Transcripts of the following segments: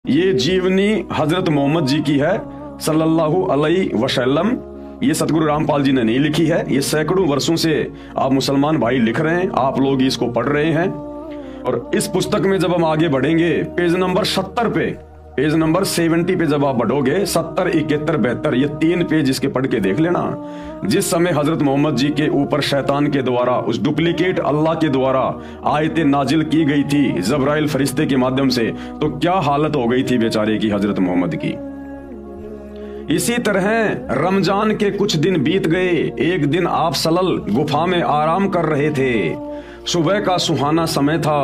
ये जीवनी हजरत मोहम्मद जी की है सल्लल्लाहु अलैहि वसल्लम। ये सतगुरु रामपाल जी ने नहीं लिखी है। ये सैकड़ों वर्षों से आप मुसलमान भाई लिख रहे हैं, आप लोग इसको पढ़ रहे हैं। और इस पुस्तक में जब हम आगे बढ़ेंगे पेज नंबर 70 पे, पेज नंबर 70 पे जब आप बढ़ोगे 70, 71, 72, ये 3 पेज इसके पढ़ के देख लेना। जिस समय हजरत मोहम्मद जी के ऊपर शैतान के द्वारा, उस डुप्लीकेट अल्लाह के द्वारा आयतें नाजिल की गई थी जब्राइल फरिश्ते के माध्यम से, तो क्या हालत हो गई थी बेचारे की हजरत मोहम्मद की। इसी तरह रमजान के कुछ दिन बीत गए। एक दिन आप सलल गुफा में आराम कर रहे थे। सुबह का सुहाना समय था।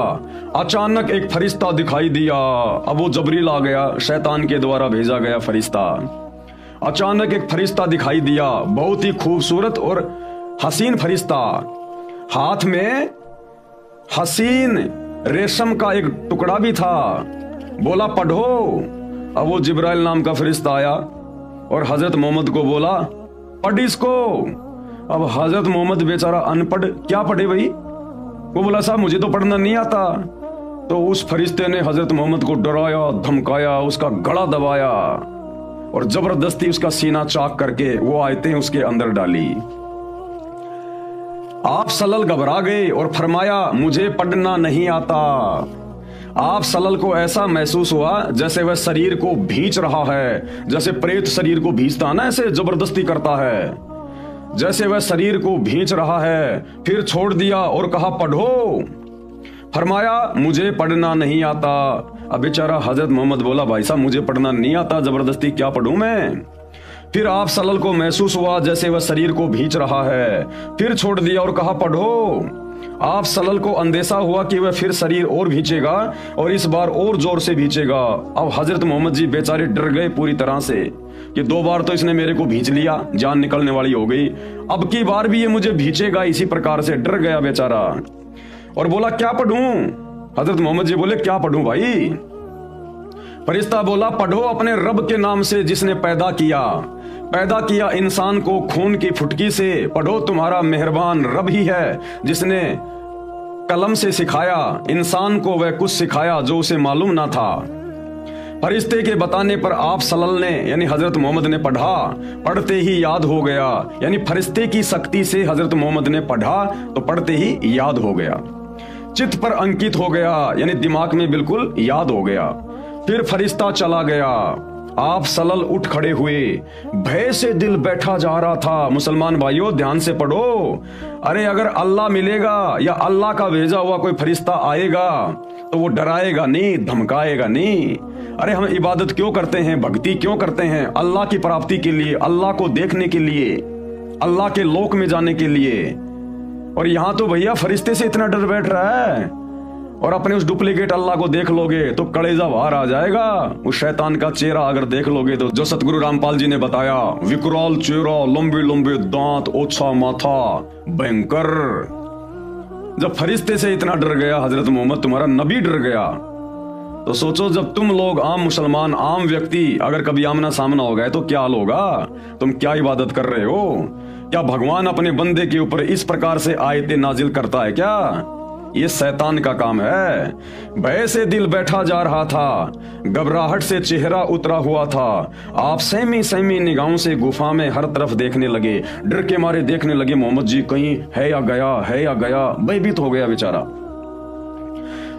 अचानक एक फरिश्ता दिखाई दिया। अब वो जबरील आ गया, शैतान के द्वारा भेजा गया फरिश्ता। अचानक एक फरिश्ता दिखाई दिया, बहुत ही खूबसूरत और हसीन फरिश्ता। हाथ में हसीन रेशम का एक टुकड़ा भी था। बोला पढ़ो। अब वो जिब्राइल नाम का फरिश्ता आया और हजरत मोहम्मद को बोला पढ़ इसको। अब हजरत मोहम्मद बेचारा अनपढ़, क्या पढ़े भाई। वो बोला साहब मुझे तो पढ़ना नहीं आता। तो उस फरिश्ते ने हजरत मोहम्मद को डराया, धमकाया, उसका गला दबाया और जबरदस्ती उसका सीना चाक करके वो आयतें उसके अंदर डाली। आप सलल घबरा गए और फरमाया मुझे पढ़ना नहीं आता। आप सलल को ऐसा महसूस हुआ जैसे वह शरीर को भींच रहा है, जैसे प्रेत शरीर को भींचता है ना, ऐसे जबरदस्ती करता है, जैसे वह शरीर को भींच रहा है। फिर छोड़ दिया और कहा पढ़ो। फरमाया मुझे पढ़ना नहीं आता। अब बेचारा हजरत मोहम्मद बोला भाई साहब मुझे पढ़ना नहीं आता, जबरदस्ती क्या पढ़ूं मैं। फिर आप सलल को महसूस हुआ जैसे वह शरीर को भींच रहा है। फिर छोड़ दिया और कहा पढ़ो। आप सलल को अंदेशा हुआ कि वह फिर शरीर और भींचेगा और इस बार और जोर से भींचेगा। अब हजरत मोहम्मद जी बेचारे डर गए पूरी तरह से कि 2 बार तो इसने मेरे को भींच लिया, जान निकलने वाली हो गई, अब की बार भी ये मुझे भींचेगा। इसी प्रकार से डर गया बेचारा और बोला क्या पढ़ूं। हजरत मोहम्मद जी बोले क्या पढ़ूं भाई। फरिश्ता बोला पढ़ो अपने रब के नाम से जिसने पैदा किया इंसान को खून की फुटकी से। पढ़ो तुम्हारा मेहरबान रब ही है जिसने कलम से सिखाया इंसान को वह कुछ सिखाया जो उसे मालूम ना था। फरिश्ते के बताने पर आप सलल ने यानी हजरत मोहम्मद ने पढ़ा, पढ़ते ही याद हो गया। यानी फरिश्ते की शक्ति से हजरत मोहम्मद ने पढ़ा तो पढ़ते ही याद हो गया, चित्त पर अंकित हो गया, यानी दिमाग में बिल्कुल याद हो गया। फिर फरिश्ता चला गया। आप सलल उठ खड़े हुए, भय से दिल बैठा जा रहा था। मुसलमान भाइयों ध्यान से पढ़ो। अरे अगर अल्लाह मिलेगा या अल्लाह का भेजा हुआ कोई फरिश्ता आएगा तो वो डराएगा नहीं, धमकाएगा नहीं। अरे हम इबादत क्यों करते हैं, भक्ति क्यों करते हैं? अल्लाह की प्राप्ति के लिए, अल्लाह को देखने के लिए, अल्लाह के लोक में जाने के लिए। और यहां तो भैया फरिश्ते से इतना डर बैठ रहा है और अपने उस डुप्लीकेट अल्लाह को देख लोगे तो कलेजा बाहर आ जाएगा। उस शैतान का चेहरा अगर देख लोगे तो, जो सतगुरु रामपाल जी ने बताया, विकराल चेहरा, लंबे लंबे दांत, ओछा माथा, भयंकर। जब फरिश्ते से इतना डर गया हजरत मोहम्मद, तुम्हारा नबी डर गया, तो सोचो जब तुम लोग आम मुसलमान, आम व्यक्ति अगर कभी आमना सामना हो गए तो क्या हाल होगा। तुम क्या इबादत कर रहे हो? क्या भगवान अपने बंदे के ऊपर इस प्रकार से आयतें नाजिल करता है क्या? ये शैतान का काम है। भय से दिल बैठा जा रहा था, घबराहट से चेहरा उतरा हुआ था। आप सहमी सहमी निगाहों से गुफा में हर तरफ देखने लगे, डर के मारे देखने लगे मोहम्मद जी कहीं है या गया, है या गया। भयभीत हो गया बेचारा,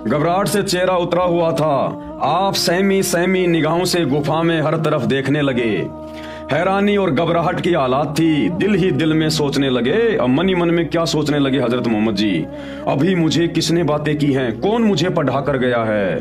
घबराहट से चेहरा उतरा हुआ था। आप सहमी सहमी निगाहों से गुफा में हर तरफ देखने लगे। हैरानी और घबराहट की हालात थी। दिल ही दिल में सोचने लगे। अब मन ही मन में क्या सोचने लगे हजरत मोहम्मद जी, अभी मुझे किसने बातें की हैं, कौन मुझे पढ़ा कर गया है।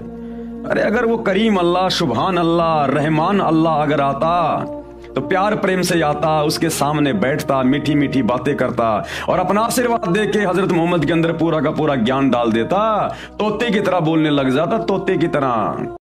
अरे अगर वो करीम अल्लाह, सुभान अल्लाह, रहमान अल्लाह अगर आता तो प्यार प्रेम से आता, उसके सामने बैठता, मीठी मीठी बातें करता और अपना आशीर्वाद दे के हजरत मोहम्मद के अंदर पूरा का पूरा ज्ञान डाल देता। तोते की तरह बोलने लग जाता, तोते की तरह।